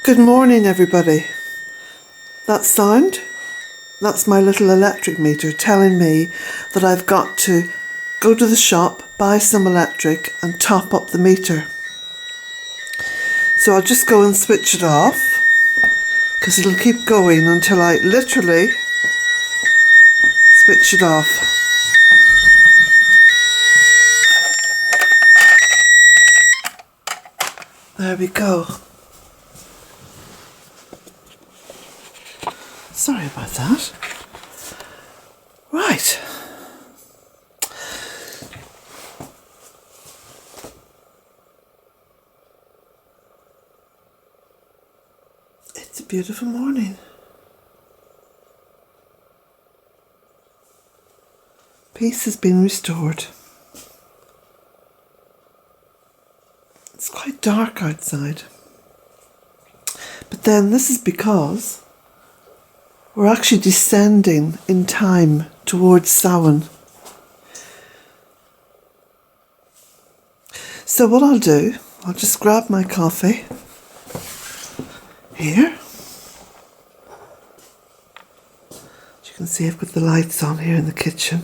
Good morning, everybody. That sound? That's my little electric meter telling me that I've got to go to the shop, buy some electric and top up the meter. So I'll just go and switch it off because it'll keep going until I literally switch it off. There we go. Sorry about that. Right. It's a beautiful morning. Peace has been restored. It's quite dark outside. But then this is because we're actually descending in time towards Samhain. So what I'll do, I'll just grab my coffee here. As you can see, I've got the lights on here in the kitchen.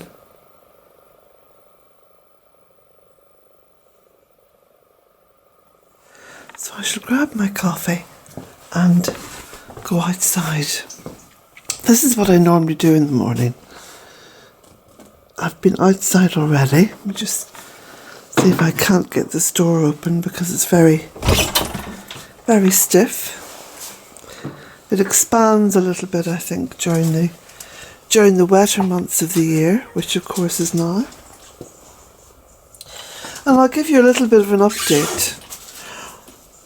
So I shall grab my coffee and go outside. This is what I normally do in the morning. I've been outside already. Let me just see if I can't get this door open because it's very, very stiff. It expands a little bit, I think, during the wetter months of the year, which of course is now. And I'll give you a little bit of an update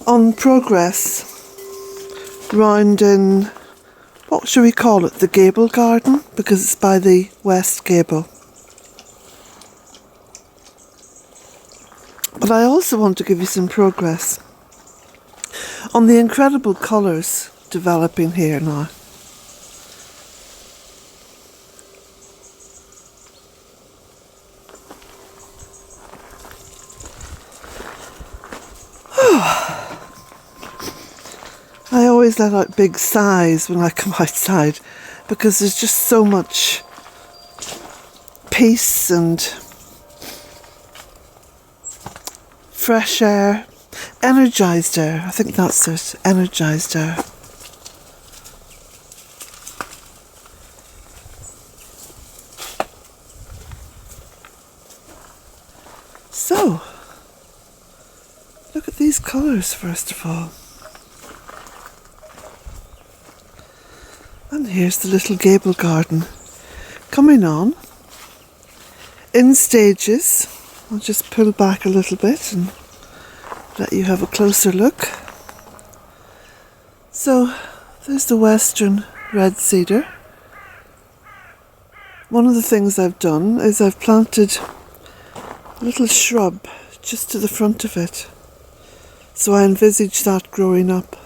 on progress round in, what shall we call it, the Gable garden, because it's by the West Gable. But I also want to give you some progress on the incredible colours developing here now. I always let out big sighs when I come outside because there's just so much peace and fresh air, energised air. I think that's it, energised air. So, look at these colours first of all. And here's the little Gable garden coming on in stages. I'll just pull back a little bit and let you have a closer look. So there's the western red cedar. One of the things I've done is I've planted a little shrub just to the front of it. So I envisage that growing up.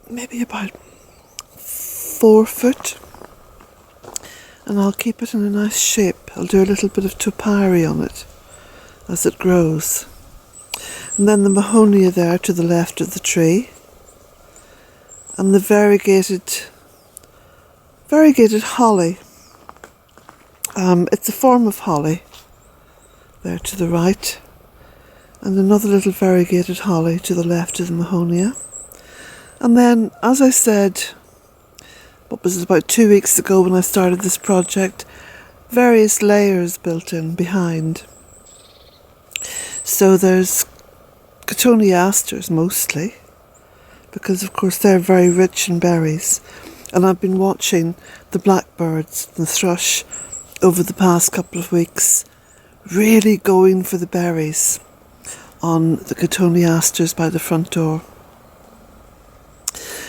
Maybe about 4 foot, and I'll keep it in a nice shape. I'll do a little bit of topiary on it as it grows. And then the mahonia there to the left of the tree, and the variegated holly. It's a form of holly there to the right, and another little variegated holly to the left of the mahonia. And then, as I said, what was it, about 2 weeks ago when I started this project, various layers built in behind. So there's cotoneasters mostly, because of course they're very rich in berries. And I've been watching the blackbirds, the thrush, over the past couple of weeks, really going for the berries on the cotoneasters by the front door.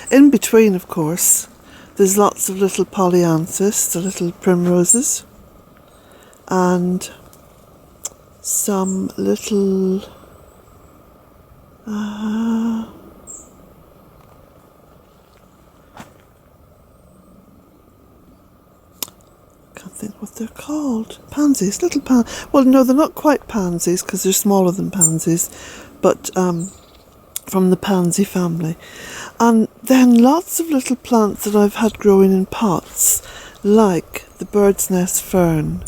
In between, of course, there's lots of little polyanthus, the little primroses, and some little can't think what they're called. Pansies, little well, no, they're not quite pansies because they're smaller than pansies, but from the pansy family. And then lots of little plants that I've had growing in pots, like the bird's nest fern,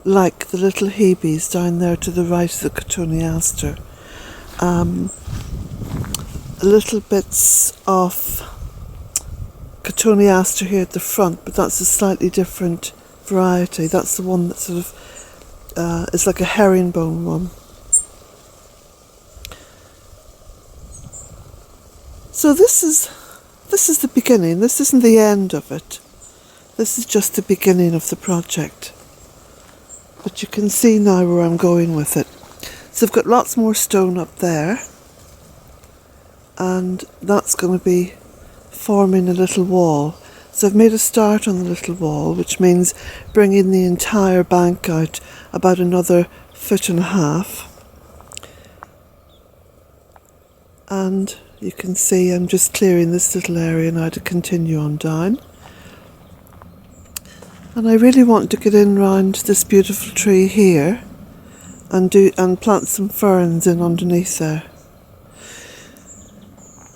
like the little hebes down there to the right of the cotoneaster, little bits of cotoneaster here at the front, but that's a slightly different variety. That's the one that sort of is like a herringbone one. So this is the beginning. This isn't the end of it. This is just the beginning of the project. But you can see now where I'm going with it. So I've got lots more stone up there, and that's going to be forming a little wall. So I've made a start on the little wall, which means bringing the entire bank out about another 1.5 feet. And you can see I'm just clearing this little area now to continue on down. And I really want to get in round this beautiful tree here and plant some ferns in underneath there.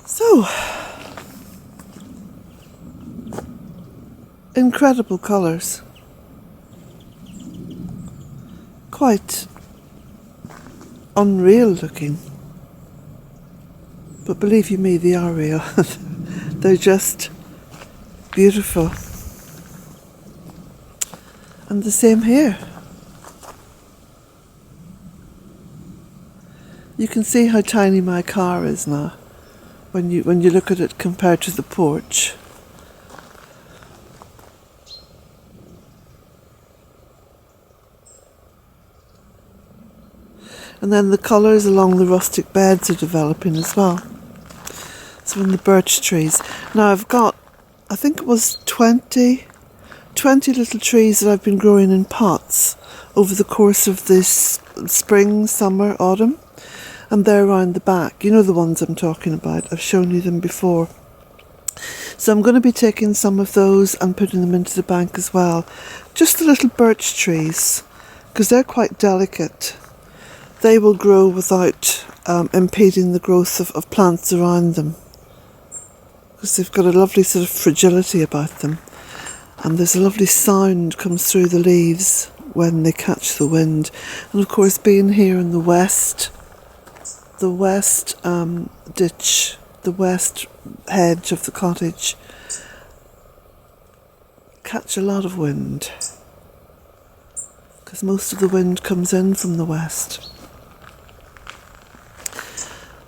So, incredible colours. Quite unreal looking. But believe you me, they are real. They're just beautiful. And the same here. You can see how tiny my car is now when you look at it compared to the porch. And then the colours along the rustic beds are developing as well. So in the birch trees. Now I've got, I think it was 20 little trees that I've been growing in pots over the course of this spring, summer, autumn. And they're around the back. You know the ones I'm talking about. I've shown you them before. So I'm going to be taking some of those and putting them into the bank as well. Just the little birch trees, because they're quite delicate. They will grow without impeding the growth of plants around them, because they've got a lovely sort of fragility about them, and there's a lovely sound comes through the leaves when they catch the wind. And of course, being here in the west ditch, the west hedge of the cottage, catch a lot of wind, because most of the wind comes in from the west.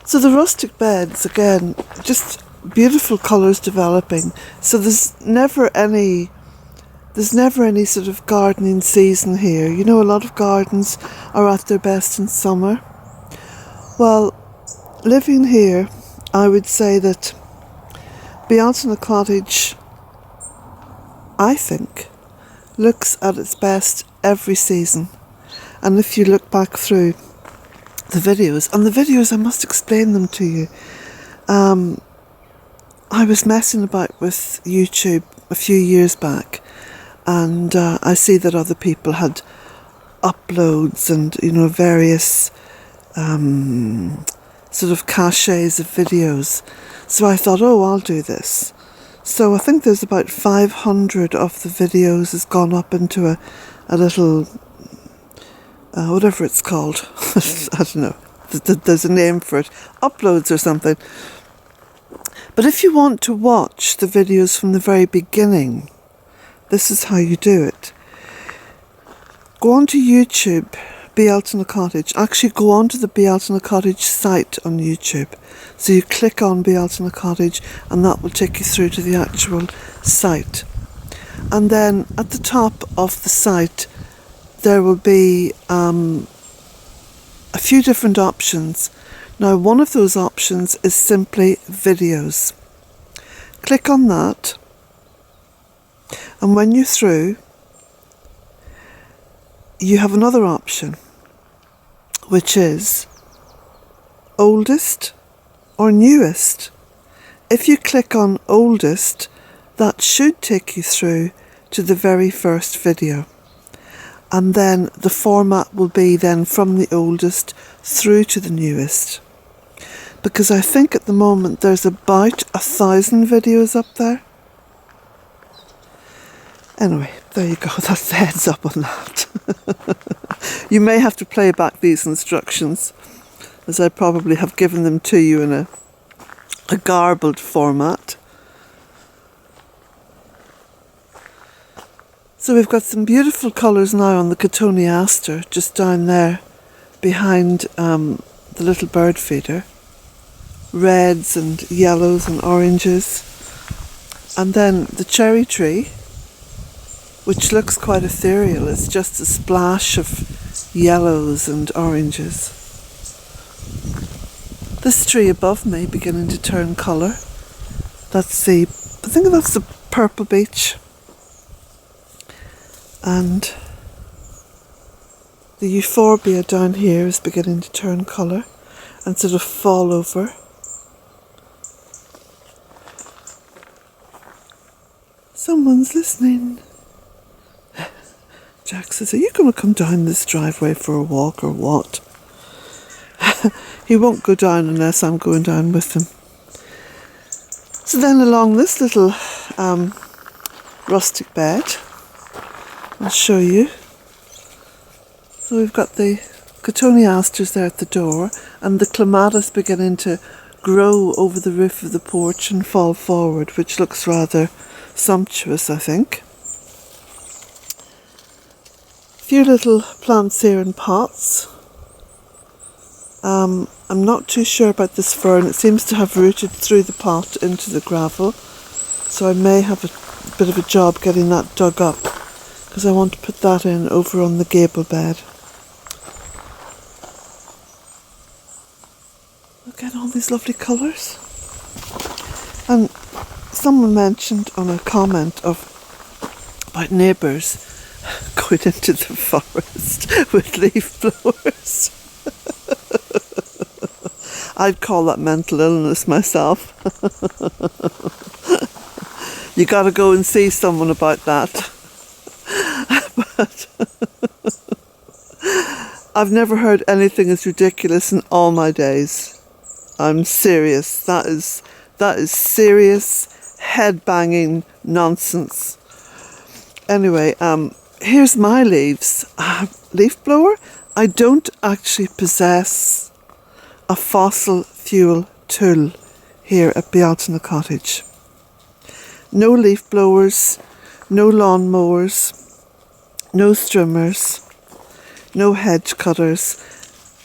So the rustic beds, again, just beautiful colours developing. So there's never any sort of gardening season here. You know, a lot of gardens are at their best in summer. Well, living here, I would say that Bealtaine Cottage, I think, looks at its best every season. And if you look back through the videos, and the videos, I must explain them to you. I was messing about with YouTube a few years back, and I see that other people had uploads and, you know, various sort of caches of videos. So I thought, oh, I'll do this. So I think there's about 500 of the videos has gone up into a little, whatever it's called. I don't know. There's a name for it. Uploads or something. But if you want to watch the videos from the very beginning, this is how you do it. Go onto YouTube, Bealtaine Cottage. Actually, go onto the Bealtaine Cottage site on YouTube. So you click on Bealtaine Cottage, and that will take you through to the actual site. And then at the top of the site, there will be a few different options. Now, one of those options is simply videos. Click on that, and when you're through, you have another option, which is oldest or newest. If you click on oldest, that should take you through to the very first video. And then the format will be then from the oldest through to the newest. because I think at the moment there's about 1,000 videos up there. Anyway, there you go, that's the heads up on that. You may have to play back these instructions, as I probably have given them to you in a garbled format. So we've got some beautiful colours now on the Cotoneaster, just down there behind the little bird feeder. Reds and yellows and oranges. And then the cherry tree, which looks quite ethereal. It's just a splash of yellows and oranges. This tree above me beginning to turn colour. I think that's the purple beech. And the euphorbia down here is beginning to turn colour and sort of fall over. Someone's listening. Jack says, are you going to come down this driveway for a walk or what? He won't go down unless I'm going down with him. So then along this little rustic bed, I'll show you. So we've got the Cotoneasters there at the door, and the clematis beginning to grow over the roof of the porch and fall forward, which looks rather sumptuous, I think. A few little plants here in pots. I'm not too sure about this fern. It seems to have rooted through the pot into the gravel, so I may have a bit of a job getting that dug up, because I want to put that in over on the gable bed. Look at all these lovely colours. And someone mentioned on a comment about neighbours going into the forest with leaf blowers. I'd call that mental illness myself. You got to go and see someone about that. But I've never heard anything as ridiculous in all my days. I'm serious. That is serious head-banging nonsense. Anyway, here's my leaves. Leaf blower? I don't actually possess a fossil fuel tool here at Bealtaine Cottage. No leaf blowers, no lawn mowers, no strimmers, no hedge cutters.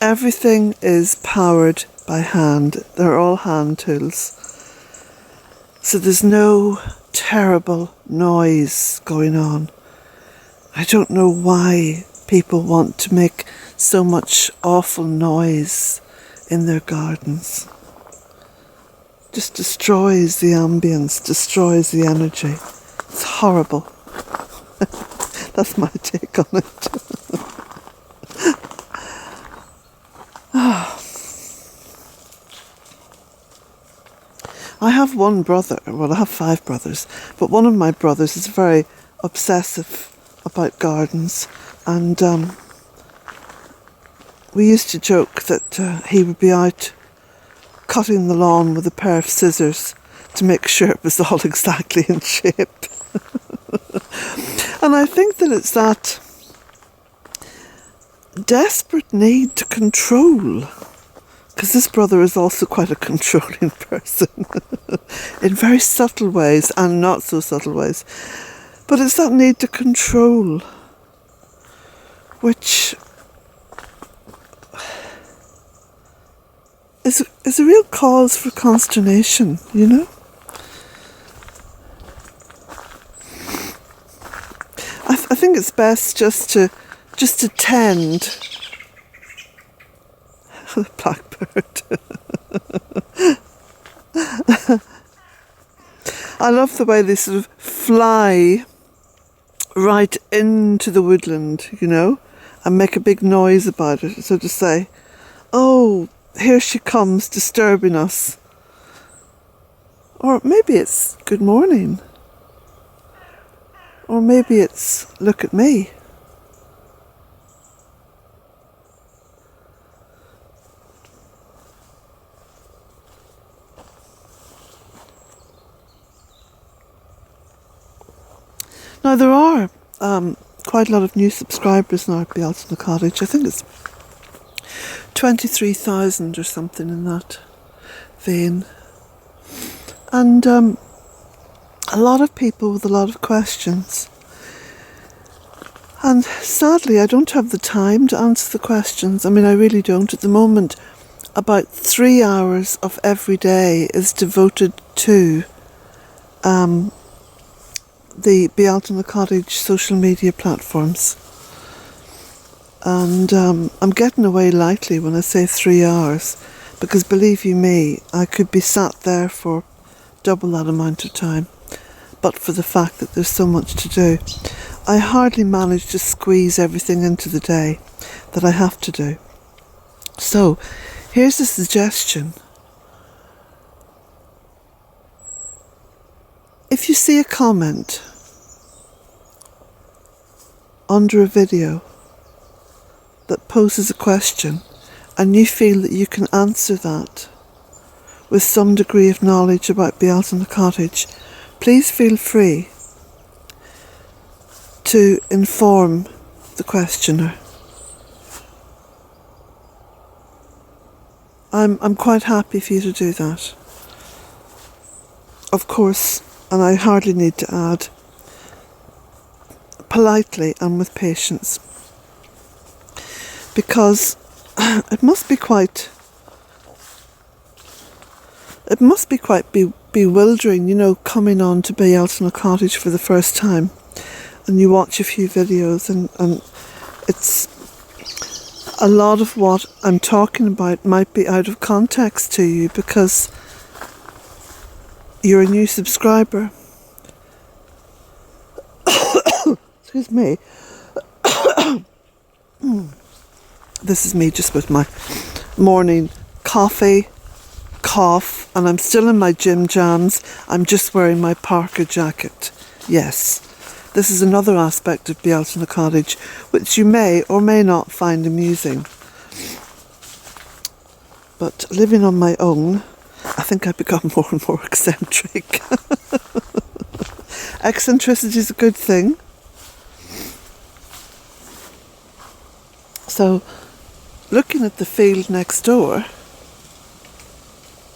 Everything is powered by hand. They're all hand tools. So there's no terrible noise going on. I don't know why people want to make so much awful noise in their gardens. Just destroys the ambience, destroys the energy. It's horrible. That's my take on it. I have one brother, well I have 5 brothers, but one of my brothers is very obsessive about gardens, and we used to joke that he would be out cutting the lawn with a pair of scissors to make sure it was all exactly in shape. And I think that it's that desperate need to control, because this brother is also quite a controlling person in very subtle ways and not so subtle ways. But it's that need to control which is a real cause for consternation, you know? I think it's best just to tend the blackbird. I love the way they sort of fly right into the woodland, you know, and make a big noise about it. So to say, oh, here she comes disturbing us. Or maybe it's good morning. Or maybe it's look at me. Now there are quite a lot of new subscribers now at Bealtaine Cottage. I think it's 23,000 or something in that vein. And a lot of people with a lot of questions. And sadly, I don't have the time to answer the questions. I mean, I really don't. At the moment, about 3 hours of every day is devoted to the Bealtaine Cottage social media platforms. And I'm getting away lightly when I say 3 hours, because believe you me, I could be sat there for double that amount of time, but for the fact that there's so much to do. I hardly manage to squeeze everything into the day that I have to do. So, here's a suggestion. If you see a comment under a video that poses a question and you feel that you can answer that with some degree of knowledge about Bealtaine Cottage, please feel free to inform the questioner. I'm quite happy for you to do that. Of course, and I hardly need to add, politely and with patience. Because it must be quite bewildering, you know, coming on to Bealtaine Cottage for the first time, and you watch a few videos and it's a lot of what I'm talking about might be out of context to you because you're a new subscriber. Excuse me. This is me just with my morning coffee, cough, and I'm still in my gym jams. I'm just wearing my Parker jacket. Yes, this is another aspect of Bealtaine Cottage which you may or may not find amusing. But living on my own, I think I've become more and more eccentric. Eccentricity is a good thing. So, looking at the field next door,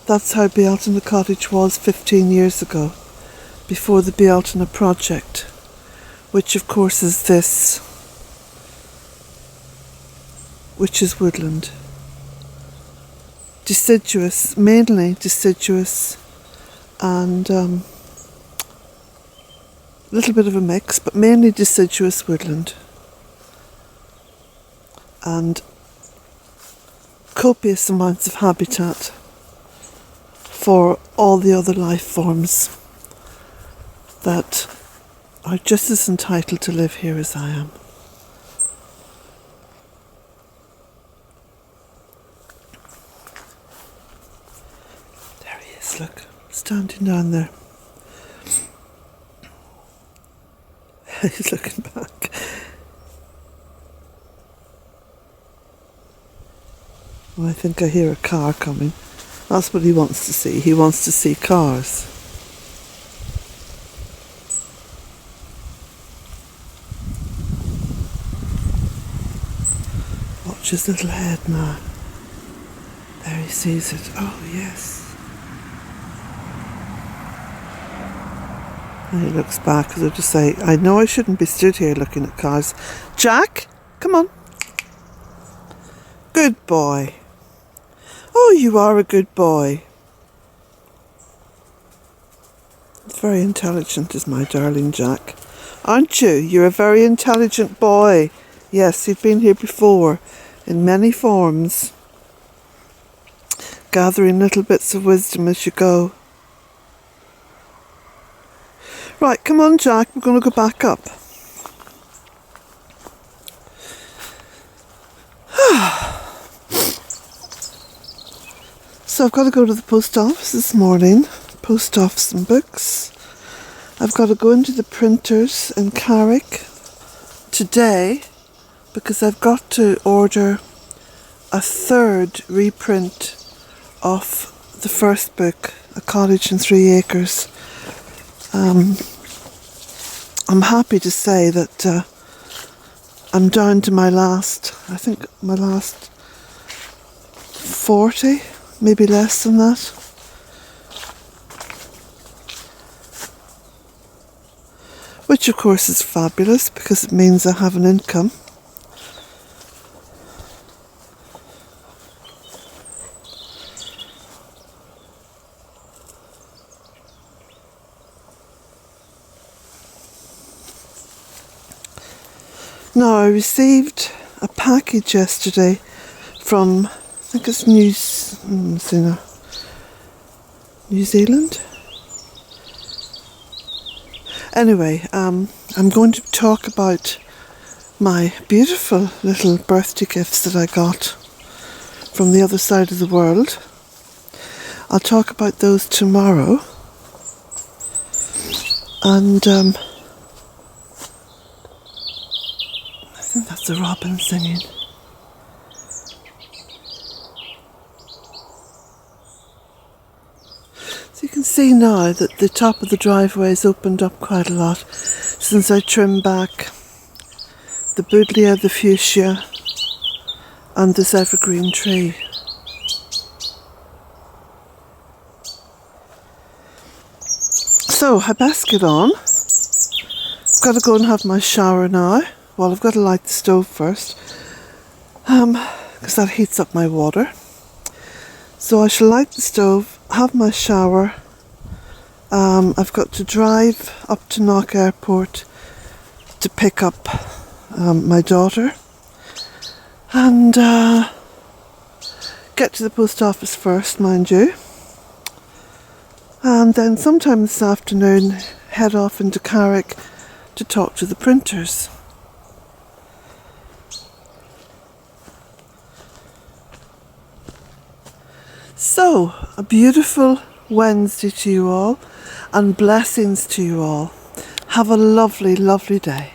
that's how Bealtaine Cottage was 15 years ago, before the Bealtaine project, which of course is this, which is Woodland. Deciduous, mainly deciduous, and a little bit of a mix, but mainly deciduous woodland. And copious amounts of habitat for all the other life forms that are just as entitled to live here as I am. There he is, look, standing down there. He's looking back. Well, I think I hear a car coming. That's what he wants to see. He wants to see cars. Watch his little head now. There he sees it. Oh, yes. And he looks back as though to say, I know I shouldn't be stood here looking at cars. Jack, come on. Good boy. Oh, you are a good boy. Very intelligent is my darling Jack. Aren't you? You're a very intelligent boy. Yes, you've been here before, in many forms, gathering little bits of wisdom as you go. Right, come on Jack, we're going to go back up. So I've got to go to the post office this morning, post off some books. I've got to go into the printers in Carrick today because I've got to order a third reprint of the first book, A Cottage in 3 Acres. I'm happy to say that I'm down to my last 40, maybe less than that. Which of course is fabulous because it means I have an income. Now, I received a package yesterday from, I think it's New Zealand. Anyway, I'm going to talk about my beautiful little birthday gifts that I got from the other side of the world. I'll talk about those tomorrow. And I think that's a robin singing. So you can see now that the top of the driveway has opened up quite a lot since I trimmed back the buddleia, the fuchsia and this evergreen tree. So I best get on. I've got to go and have my shower now. Well, I've got to light the stove first because that heats up my water. So I shall light the stove, have my shower. I've got to drive up to Knock Airport to pick up my daughter and get to the post office first, mind you. And then sometime this afternoon head off into Carrick to talk to the printers. So, a beautiful Wednesday to you all and blessings to you all. Have a lovely, lovely day.